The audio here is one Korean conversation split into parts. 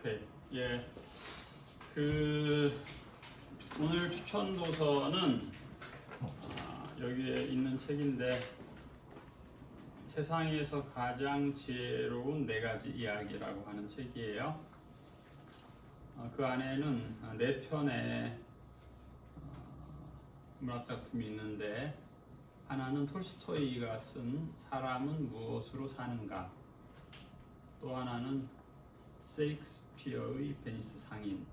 오케이. 예. 오늘 추천 도서는 여기에 있는 책인데 세상에서 가장 지혜로운 4가지 이야기라고 하는 책이에요. 그 안에는 4편의 문학 작품이 있는데 하나는 톨스토이가 쓴 사람은 무엇으로 사는가, 또 하나는 셰익스피어의 베니스 상인이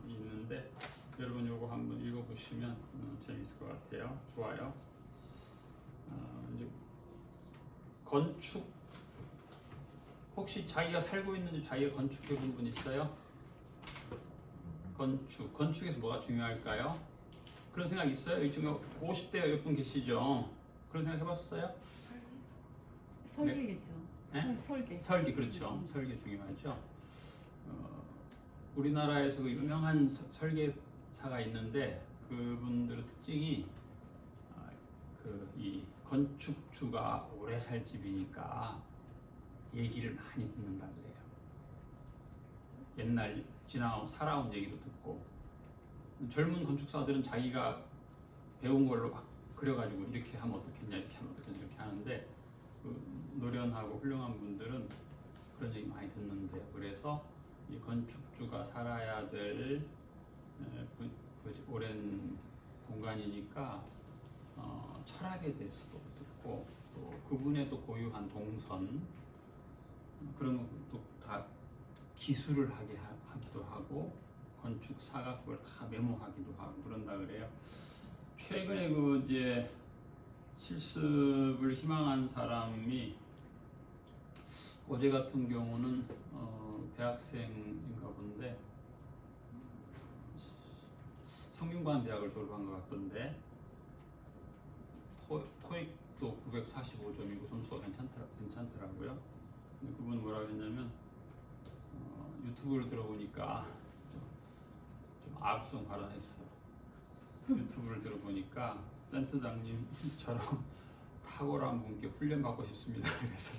있는데 여러분 이거 한번 읽어보시면 재밌을 것 같아요. 좋아요. 이제 건축, 혹시 자기가 살고 있는 집 자기가 건축해 본 분 있어요? 건축에서 뭐가 중요할까요? 그런 생각 있어요? 요즘에 50대 몇 분 계시죠? 그런 생각 해봤어요? 설계겠죠. 네? 설계, 그렇죠. 설계 중요하죠. 우리나라에서 그 유명한 설계사가 있는데 그분들의 특징이 이 건축주가 오래 살 집이니까 얘기를 많이 듣는다 그래요. 옛날 살아온 얘기도 듣고, 젊은 건축사들은 자기가 배운 걸로 막 그려가지고 이렇게 하면 어떻겠냐, 이렇게 하면 어떻겠냐, 이렇게 하는데 노련하고 훌륭한 분들은 그런 얘기 많이 듣는데, 그래서 이 건축주가 살아야 될 오랜 공간이니까 철학에 대해서도 듣고, 또 그분의 또 고유한 동선, 그런 것도 다 기술을 하기도 하고 건축사가 그걸 다 메모하기도 하고 그런다 그래요. 최근에 이제 실습을 희망한 사람이 어제 같은 경우는 대학생인가 본데 성균관 대학을 졸업한 것 같던데 토익도 945점이고 점수가 괜찮더라고요. 근데 그분 뭐라고 했냐면 유튜브를 들어보니까 좀 아합성 발언했어. 유튜브를 들어보니까 센터장님처럼 탁월한 분께 훈련 받고 싶습니다. 그래서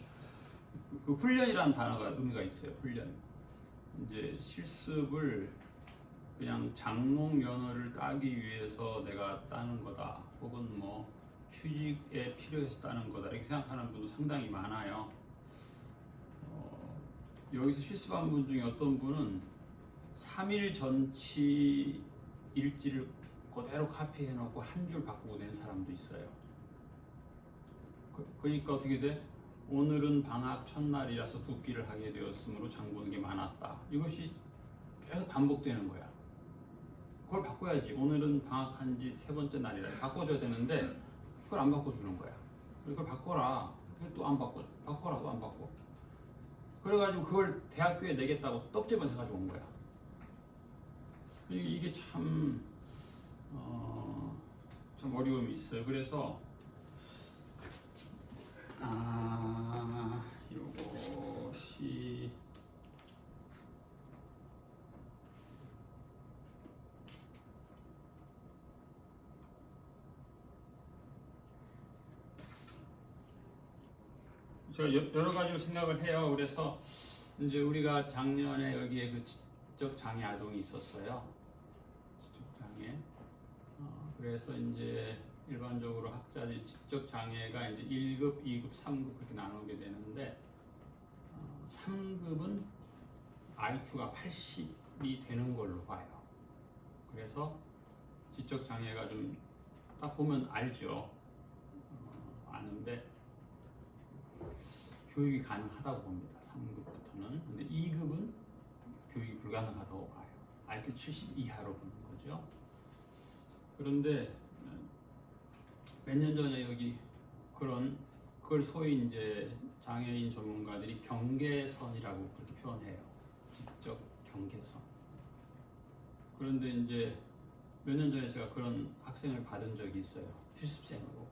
그 훈련이라는 단어가 의미가 있어요. 훈련. 이제 실습을 그냥 장롱 면허를 따기 위해서 내가 따는 거다, 혹은 뭐 취직에 필요해서 따는 거다, 이렇게 생각하는 분도 상당히 많아요. 여기서 실습한 분 중에 어떤 분은 3일 전치 일지를 그대로 카피해 놓고 한 줄 바꾸고 낸 사람도 있어요. 그러니까 어떻게 돼? 오늘은 방학 첫날이라서 붓기를 하게 되었으므로 장 보는 게 많았다. 이것이 계속 반복되는 거야. 그걸 바꿔야지. 오늘은 방학한 지 3번째 날이라 바꿔줘야 되는데 그걸 안 바꿔주는 거야. 그걸 바꿔라. 또 안 바꿔. 바꿔라. 또 안 바꿔. 그래가지고 그걸 대학교에 내겠다고 떡집은 해가지고 온 거야. 이게 참 어려움이 있어요. 그래서 이것이 제가 여러 가지로 생각을 해요. 그래서 이제 우리가 작년에 여기에 그 지적 장애 아동이 있었어요. 지적 장애. 그래서 이제 일반적으로 학자들이 지적 장애가 이제 1급, 2급, 3급 그렇게 나누게 되는데 3급은 IQ가 80이 되는 걸로 봐요. 그래서 지적 장애가 좀 딱 보면 알죠. 아는데 교육이 가능하다고 봅니다. 3급부터는. 근데 2급은 교육이 불가능하다고 봐요. IQ 70 이하로 보는 거죠. 그런데 몇 년 전에 여기 그걸 소위 이제 장애인 전문가들이 경계선이라고 그렇게 표현해요. 지적 경계선. 그런데 이제 몇 년 전에 제가 그런 학생을 받은 적이 있어요. 실습생으로.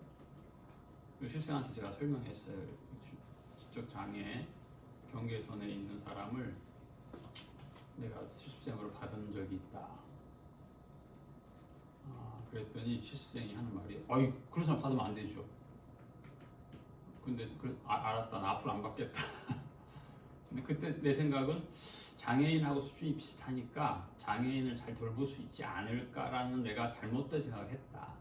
그 실생한테 제가 설명했어요. 지적 장애 경계선에 있는 사람을 내가 실습생으로 받은 적이 있다. 그랬더니 실습생이 하는 말이, 그런 사람 받으면 안 되죠. 근데 알았다. 나 앞으로 안 받겠다. 근데 그때 내 생각은 장애인하고 수준이 비슷하니까 장애인을 잘 돌볼 수 있지 않을까라는 내가 잘못된 생각을 했다.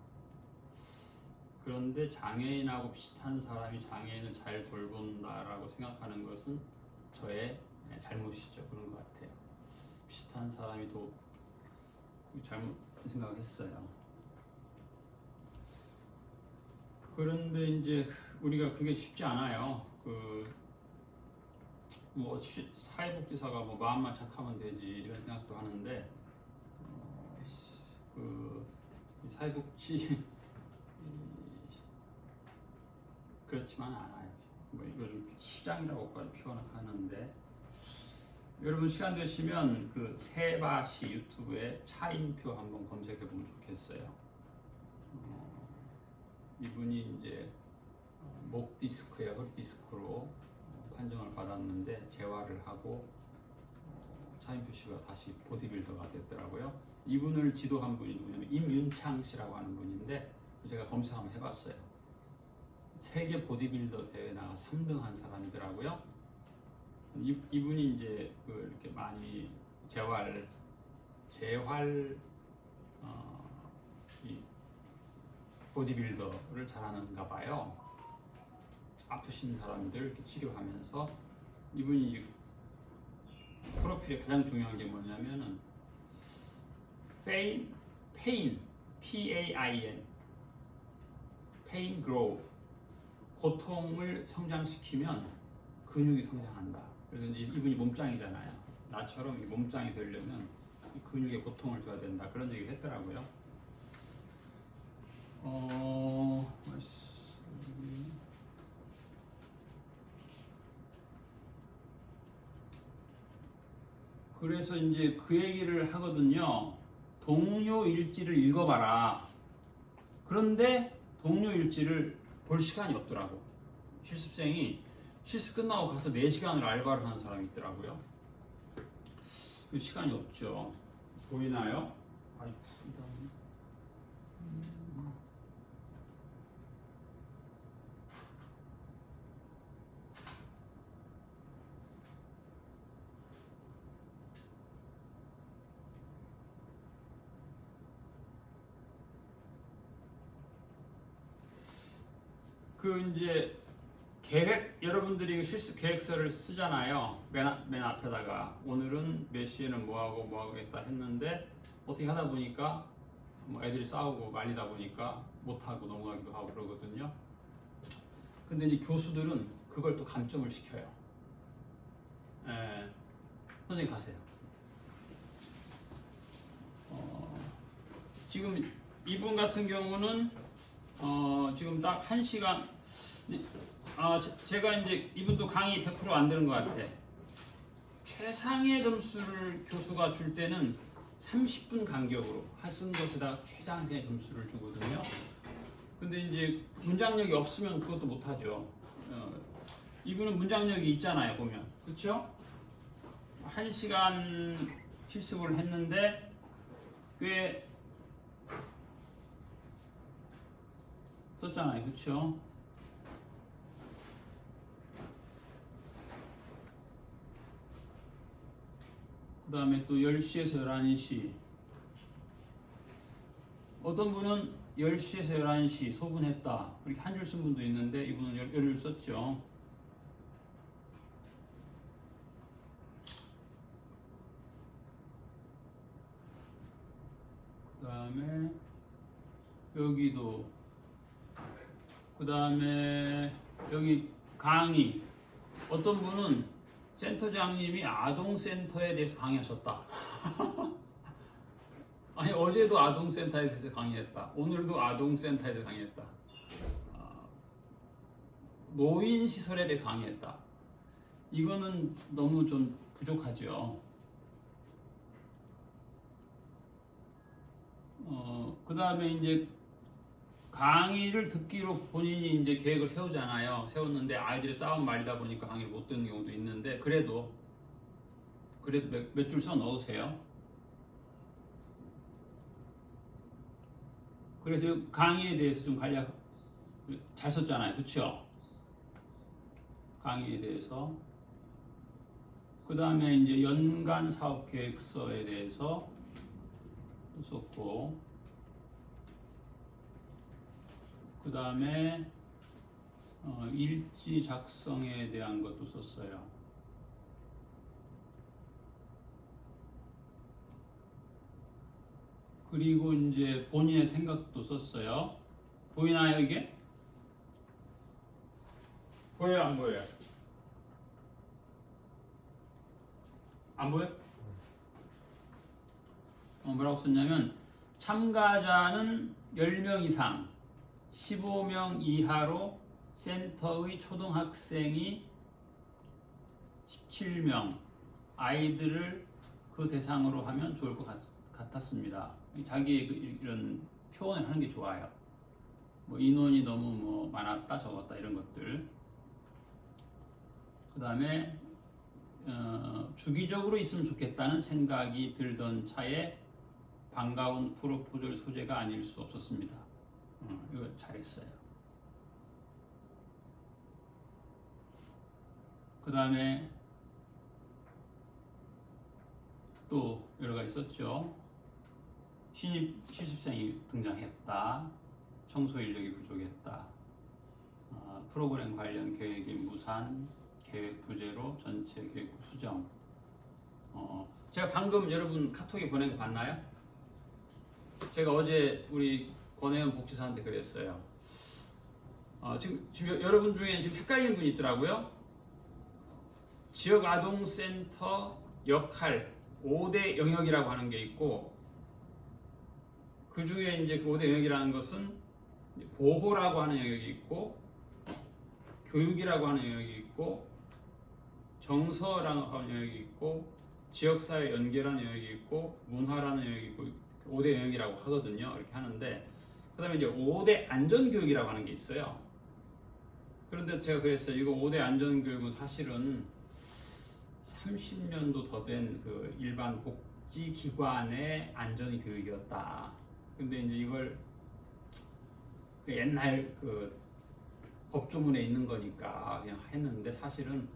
그런데 장애인하고 비슷한 사람이 장애인을 잘 돌본다라고 생각하는 것은 저의 잘못이죠. 그런 것 같아요. 비슷한 사람이 더 잘못 생각을 했어요. 그런데 이제 우리가 그게 쉽지 않아요. 뭐 사회복지사가 뭐 마음만 착하면 되지 이런 생각도 하는데 사회복지 그렇지만 않아요. 뭐 이걸 시장이라고까지 표현하는데 여러분 시간 되시면 그 세바시 유튜브에 차인표 한번 검색해 보면 좋겠어요. 이분이 이제 목 디스크에 허리 디스크로 판정을 받았는데 재활을 하고 차인표 씨가 다시 보디빌더가 됐더라고요. 이분을 지도한 분이 누구냐면 임윤창 씨라고 하는 분인데 제가 검색 한번 해봤어요. 세계 보디빌더 대회 나가 3등 한 사람이더라고요. 이분이 이제 이렇게 많이 재활 이 보디빌더를 잘하는가 봐요. 아프신 사람들 이렇게 치료하면서 이분이 프로필에 가장 중요한 게 뭐냐면은 pain, P-A-I-N, pain grow, 고통을 성장시키면 근육이 성장한다. 그래서 이제 이분이 몸짱이잖아요. 나처럼 몸짱이 되려면 근육에 고통을 줘야 된다. 그런 얘기를 했더라고요. 그래서 이제 그 얘기를 하거든요. 동료 일지를 읽어봐라. 그런데 동료 일지를 볼 시간이 없더라고. 실습생이 실습 끝나고 가서 4시간을 알바를 하는 사람이 있더라고요. 그 시간이 없죠. 보이나요? 이제 여러분들이 실습 계획서를 쓰잖아요. 맨 앞에다가 오늘은 몇 시에는 뭐하고 했다 했는데 어떻게 하다 보니까 뭐 애들이 싸우고 말리다 보니까 못하고 넘어가기도 하고 그러거든요. 근데 이제 교수들은 그걸 또 감점을 시켜요. 선생님 가세요. 지금 이분 같은 경우는 지금 딱 1시간 제가 이제 이분도 강의 100% 안 되는 것 같아. 최상의 점수를 교수가 줄 때는 30분 간격으로 쓴 것에다 최상의 점수를 주거든요. 근데 이제 문장력이 없으면 그것도 못하죠. 이분은 문장력이 있잖아요, 보면. 그렇죠? 1시간 실습을 했는데 꽤 썼잖아요, 그렇죠? 그 다음에 또 10시에서 11시. 어떤 분은 10시에서 11시 소분했다. 이렇게 한 줄 쓴 분도 있는데 이분은 열을 썼죠. 그 다음에 여기도 그 다음에 여기 강의. 어떤 분은 센터장님이 아동센터에 대해서 강의하셨다. 아니 어제도 아동센터에 대해서 강의했다. 오늘도 아동센터에 대해서 강의했다. 노인시설에 대해서 강의했다. 이거는 너무 좀 부족하죠. 그 다음에 이제 강의를 듣기로 본인이 이제 계획을 세우잖아요. 세웠는데 아이들이 싸운 말이다 보니까 강의를 못 듣는 경우도 있는데 그래도 몇 줄 써 넣으세요. 그래서 강의에 대해서 좀 간략 잘 썼잖아요. 그렇죠? 강의에 대해서 그 다음에 이제 연간 사업 계획서에 대해서 썼고, 그 다음에 일지 작성에 대한 것도 썼어요. 그리고 이제 본인의 생각도 썼어요. 보이나요, 이게? 보여요, 안 보여요? 안 보여? 뭐라고 썼냐면, 참가자는 10명 이상, 15명 이하로 센터의 초등학생이 17명, 아이들을 그 대상으로 하면 좋을 것 같았습니다. 자기의 이런 표현을 하는 게 좋아요. 뭐 인원이 너무 뭐 많았다 적었다 이런 것들. 그 다음에 주기적으로 있으면 좋겠다는 생각이 들던 차에 반가운 프로포절 소재가 아닐 수 없었습니다. 이거 잘했어요. 그 다음에 또 여러 가지 있었죠. 신입 실습생이 등장했다. 청소 인력이 부족했다. 프로그램 관련 계획이 무산, 계획 부재로 전체 계획 수정. 제가 방금 여러분 카톡에 보낸 거 봤나요? 제가 어제 우리 권혜연 복지사한테 그랬어요. 지금 여러분 중에 지금 헷갈리는 분이 있더라고요. 지역아동센터 역할 5대 영역이라고 하는 게 있고, 그 중에 이제 그 5대 영역이라는 것은 보호라고 하는 영역이 있고, 교육이라고 하는 영역이 있고, 정서라는 영역이 있고, 지역사회 연계라는 영역이 있고, 문화라는 영역이 있고, 5대 영역이라고 하거든요. 이렇게 하는데, 그 다음에 이제 5대 안전교육이라고 하는 게 있어요. 그런데 제가 그랬어요. 이거 5대 안전교육은 사실은 30년도 더 된 그 일반 복지기관의 안전교육이었다. 근데 이제 이걸 그 옛날 그 법조문에 있는 거니까 그냥 했는데, 사실은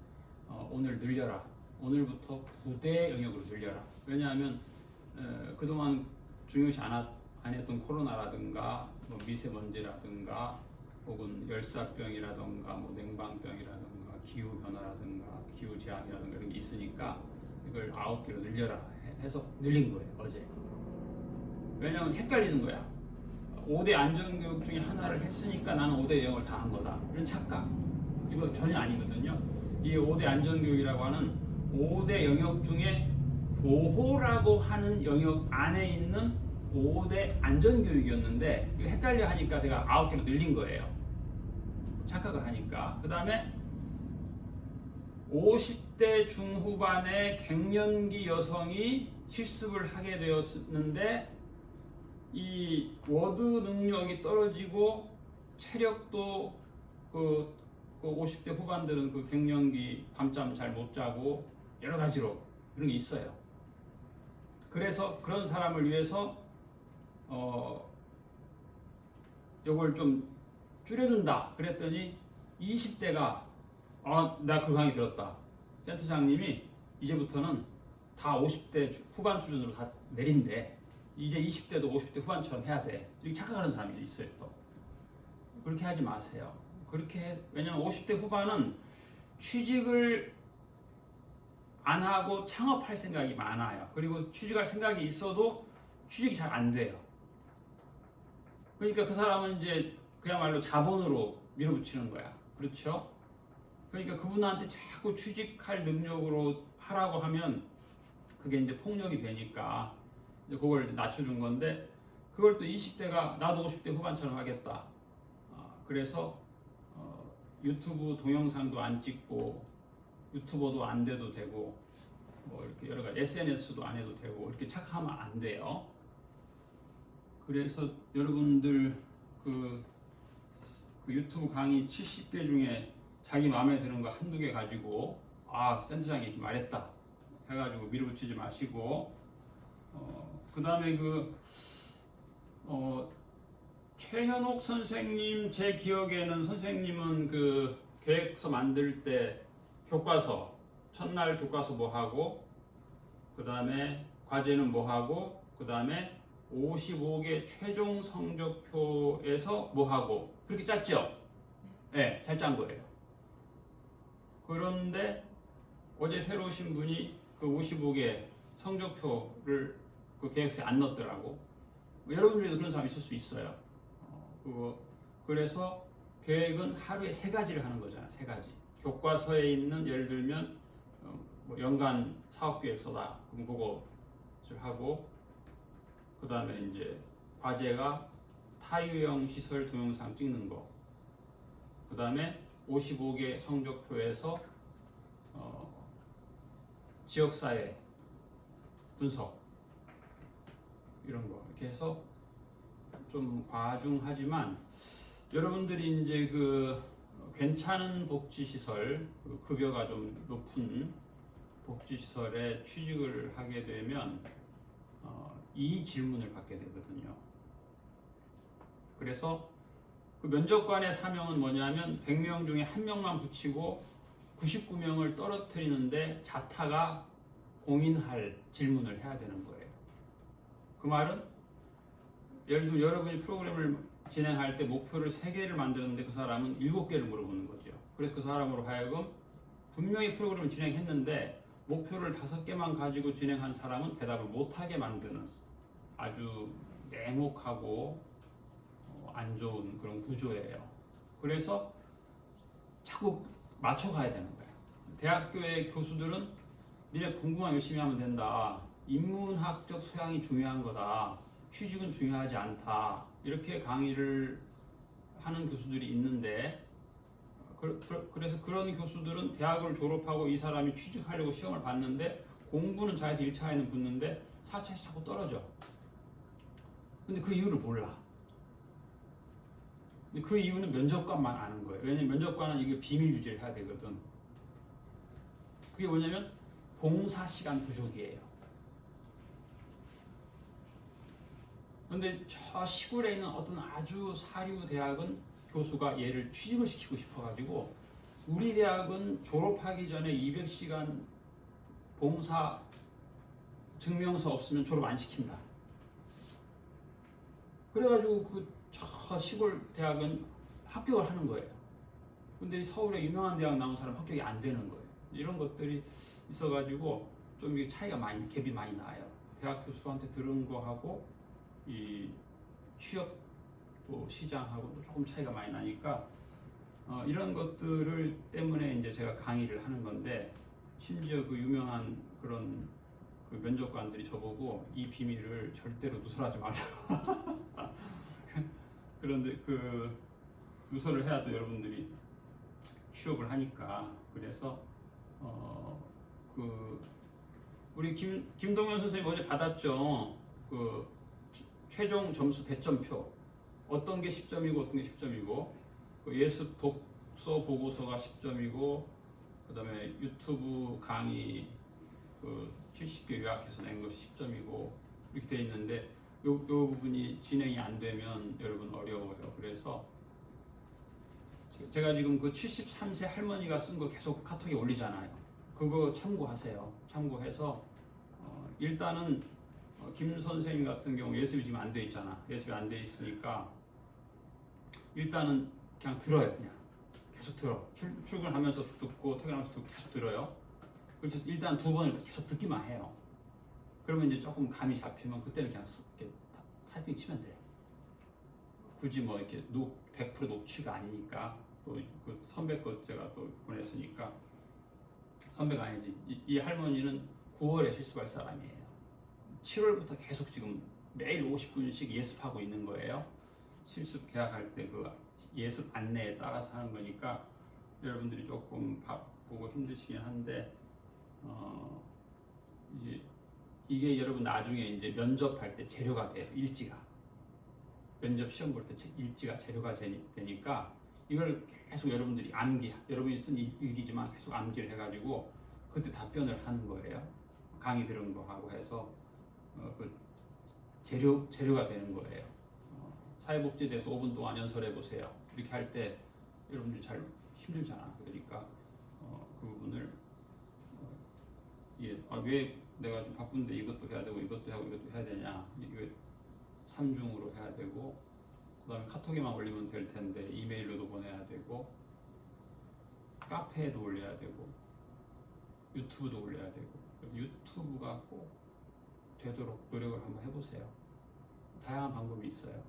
오늘 늘려라. 오늘부터 9대 영역으로 늘려라. 왜냐하면 그동안 중요시 안 했던 코로나라든가 뭐 미세먼지라든가 혹은 열사병이라든가 뭐 냉방병이라든가 기후 변화라든가 기후 재앙이라든가 이런 게 있으니까 이걸 9개로 늘려라 해서 늘린 거예요, 어제. 왜냐하면 헷갈리는 거야. 5대 안전교육 중에 하나를 했으니까 나는 5대 영역을 다 한 거다. 이런 착각. 이거 전혀 아니거든요. 이 5대 안전교육이라고 하는 5대 영역 중에 보호라고 하는 영역 안에 있는 5대 안전교육이었는데, 이거 헷갈려 하니까 제가 9개로 늘린 거예요. 착각을 하니까. 그 다음에 50대 중후반의 갱년기 여성이 실습을 하게 되었는데, 이 워드 능력이 떨어지고 체력도 그 50대 후반들은 그 갱년기 밤잠 잘 못 자고 여러 가지로 그런 게 있어요. 그래서 그런 사람을 위해서 요걸 좀 줄여준다 그랬더니 20대가 나 그 강의 들었다. 센터장님이 이제부터는 다 50대 후반 수준으로 다 내린대. 이제 20대도 50대 후반처럼 해야 돼. 이렇게 착각하는 사람이 있어요. 또 그렇게 하지 마세요. 왜냐면 50대 후반은 취직을 안 하고 창업할 생각이 많아요. 그리고 취직할 생각이 있어도 취직이 잘 안 돼요. 그러니까 그 사람은 이제 그야말로 자본으로 밀어붙이는 거야. 그렇죠? 그러니까 그분한테 자꾸 취직할 능력으로 하라고 하면 그게 이제 폭력이 되니까 이제 그걸 낮춰준 건데, 그걸 또 20대가 나도 50대 후반처럼 하겠다. 그래서 유튜브 동영상도 안 찍고 유튜버도 안 돼도 되고 뭐 이렇게 여러 가지 SNS도 안 해도 되고 이렇게 착각하면 안 돼요. 그래서 여러분들 그 유튜브 강의 70개 중에 자기 마음에 드는 거 한두 개 가지고 센터장이 이렇게 말했다 해가지고 밀어붙이지 마시고, 그 다음에 최현옥 선생님, 제 기억에는 선생님은 그 계획서 만들 때 교과서 첫날 교과서 뭐 하고, 그 다음에 과제는 뭐 하고, 그 다음에 55개 최종 성적표에서 뭐 하고, 그렇게 짰죠? 네, 잘 짠 거예요. 그런데 어제 새로 오신 분이 그 55개 성적표를 그 계획서에 안 넣었더라고. 여러분들도 그런 사람 있을 수 있어요. 그래서 계획은 하루에 3가지를 하는 거잖아요. 3가지. 교과서에 있는, 예를 들면 뭐 연간 사업계획서다. 그럼 그거 하고, 그 다음에 이제 과제가 타유형 시설 동영상 찍는 거. 그 다음에 55개 성적표에서 지역사회 분석 이런 거 이렇게 해서 좀 과중하지만 여러분들이 이제 그 괜찮은 복지시설, 급여가 좀 높은 복지시설에 취직을 하게 되면 이 질문을 받게 되거든요. 그래서 그 면접관의 사명은 뭐냐면 100명 중에 1명만 붙이고 99명을 떨어뜨리는데 자타가 공인할 질문을 해야 되는 거예요. 그 말은 예를 들면 여러분이 프로그램을 진행할 때 목표를 3개를 만드는데 그 사람은 7개를 물어보는 거죠. 그래서 그 사람으로 하여금 분명히 프로그램을 진행했는데 목표를 5개만 가지고 진행한 사람은 대답을 못하게 만드는 아주 냉혹하고 안 좋은 그런 구조예요. 그래서 자꾸 맞춰가야 되는 거예요. 대학교의 교수들은 니네 공부만 열심히 하면 된다. 인문학적 소양이 중요한 거다. 취직은 중요하지 않다. 이렇게 강의를 하는 교수들이 있는데 그래서 그런 교수들은 대학을 졸업하고 이 사람이 취직하려고 시험을 봤는데 공부는 잘해서 1차에는 붙는데 4차에서 자꾸 떨어져. 근데 그 이유를 몰라. 근데 그 이유는 면접관만 아는 거예요. 왜냐면 면접관은 이게 비밀 유지를 해야 되거든. 그게 뭐냐면 봉사 시간 부족이에요. 근데 저 시골에 있는 어떤 아주 사류 대학은 교수가 얘를 취직을 시키고 싶어가지고 우리 대학은 졸업하기 전에 200시간 봉사 증명서 없으면 졸업 안 시킨다. 그래가지고 저 시골 대학은 합격을 하는 거예요. 근데 서울에 유명한 대학 나온 사람 합격이 안 되는 거예요. 이런 것들이 있어가지고 좀 이게 차이가 갭이 많이 나요. 대학 교수한테 들은 거하고 이 취업 또 시장하고 조금 차이가 많이 나니까 이런 것들을 때문에 이제 제가 강의를 하는 건데 심지어 그 유명한 그런 그 면접관들이 저보고 이 비밀을 절대로 누설하지 말라고. 그런데 그 누설을 해야 또 여러분들이 취업을 하니까 그래서 그 우리 김동현 선생님 어제 받았죠. 그 최종 점수 배점표 어떤 게 10점이고 어떤 게 10점이고 그 예습 독서 보고서가 10점이고 그 다음에 유튜브 강의 그 70개 요약해서 낸 것이 10점이고 이렇게 돼 있는데 요 부분이 진행이 안 되면 여러분 어려워요. 그래서 제가 지금 그 73세 할머니가 쓴 거 계속 카톡에 올리잖아요. 그거 참고하세요. 참고해서 일단은 김 선생님 같은 경우 예습이 지금 안 돼 있잖아. 예습이 안 돼 있으니까 일단은 그냥 들어요. 그냥 계속 들어. 출근하면서 듣고 퇴근하면서 듣고 계속 들어요. 그래서 일단 2번을 계속 듣기만 해요. 그러면 이제 조금 감이 잡히면 그때는 그냥 이렇게 타이핑 치면 돼. 굳이 뭐 이렇게 100% 녹취가 아니니까 또 그 선배 것 제가 또 보냈으니까 선배가 아니지. 이 할머니는 9월에 실습할 사람이에요. 7월부터 계속 지금 매일 50분씩 예습하고 있는 거예요. 실습 계약할 때 그 예습 안내에 따라서 하는 거니까 여러분들이 조금 보고 힘드시긴 한데 이게 여러분 나중에 이제 면접할 때 재료가 돼요. 일지가 면접 시험 볼 때 일지가 재료가 되니까 이걸 계속 여러분들이 여러분이 쓴 일기지만 계속 암기를 해가지고 그때 답변을 하는 거예요. 강의 들은 거 하고 해서 그 재료가 되는 거예요. 사회복지에 대해서 5분 동안 연설해 보세요. 이렇게 할 때 여러분들이 잘 힘들잖아. 그러니까 그 부분을 이게 왜 내가 좀 바쁜데 이것도 해야 되고 이것도 하고 이것도 해야 되냐? 이게 삼중으로 해야 되고 그다음에 카톡에만 올리면 될 텐데 이메일로도 보내야 되고 카페에도 올려야 되고 유튜브도 올려야 되고 그래서 유튜브가 꼭 되도록 노력을 한번 해보세요. 다양한 방법이 있어요.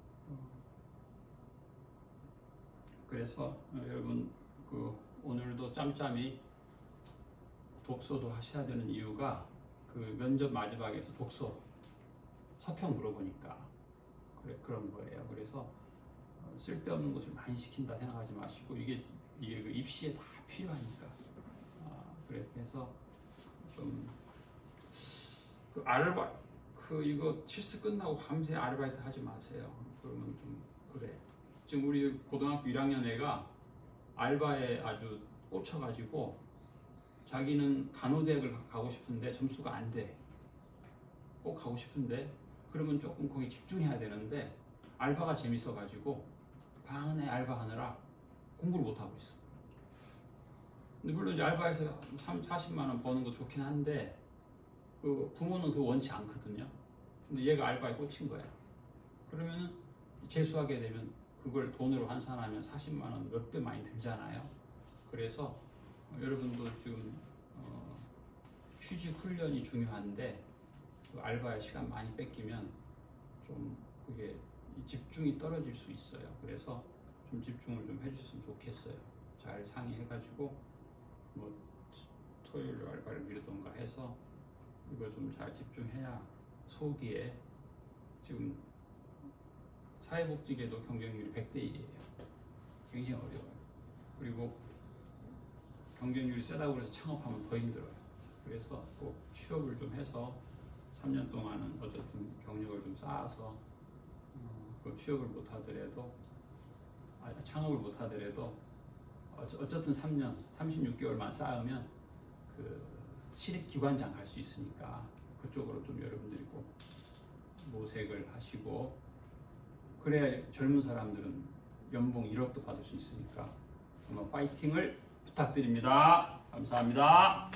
그래서 여러분 그 오늘도 짬짬이 독서도 하셔야 되는 이유가 그 면접 마지막에서 독서 서평 물어보니까 그런 거예요. 그래서 쓸데없는 것을 많이 시킨다 생각하지 마시고 이게 그 입시에 다 필요하니까. 그래서 좀 그 이거 실습 끝나고 밤새 아르바이트 하지 마세요. 그러면 좀 그래. 지금 우리 고등학교 1학년 애가 알바에 아주 꽂혀가지고 자기는 간호대학을 가고 싶은데 점수가 안 돼. 꼭 가고 싶은데 그러면 조금 거기 집중해야 되는데 알바가 재밌어가지고 방 안에 알바하느라 공부를 못 하고 있어. 근데 물론 이제 알바에서 40만 원 버는 거 좋긴 한데 그 부모는 그거 원치 않거든요. 근데 얘가 알바에 꽂힌 거야. 그러면은 재수하게 되면 그걸 돈으로 환산하면 40만 원 몇 배 많이 들잖아요. 그래서 여러분도 지금 취직 훈련이 중요한데 그 알바에 시간 많이 뺏기면 좀 그게 집중이 떨어질 수 있어요. 그래서 좀 집중을 좀 해주셨으면 좋겠어요. 잘 상의해가지고 뭐 토요일로 알바를 미루던가 해서 이거 좀 잘 집중해야 소기에 지금 사회복지계도 경쟁률이 100대 1이에요. 굉장히 어려워요. 그리고 경쟁률이 세다고 해서 창업하면 더 힘들어요. 그래서 꼭 취업을 좀 해서 3년 동안은 어쨌든 경력을 좀 쌓아서 그 취업을 못 하더라도 창업을 못 하더라도 어쨌든 3년, 36개월만 쌓으면 그 시립기관장 갈 수 있으니까 그쪽으로 좀 여러분들이 꼭 모색을 하시고 그래야 젊은 사람들은 연봉 1억도 받을 수 있으니까 한번 파이팅을 부탁드립니다. 감사합니다.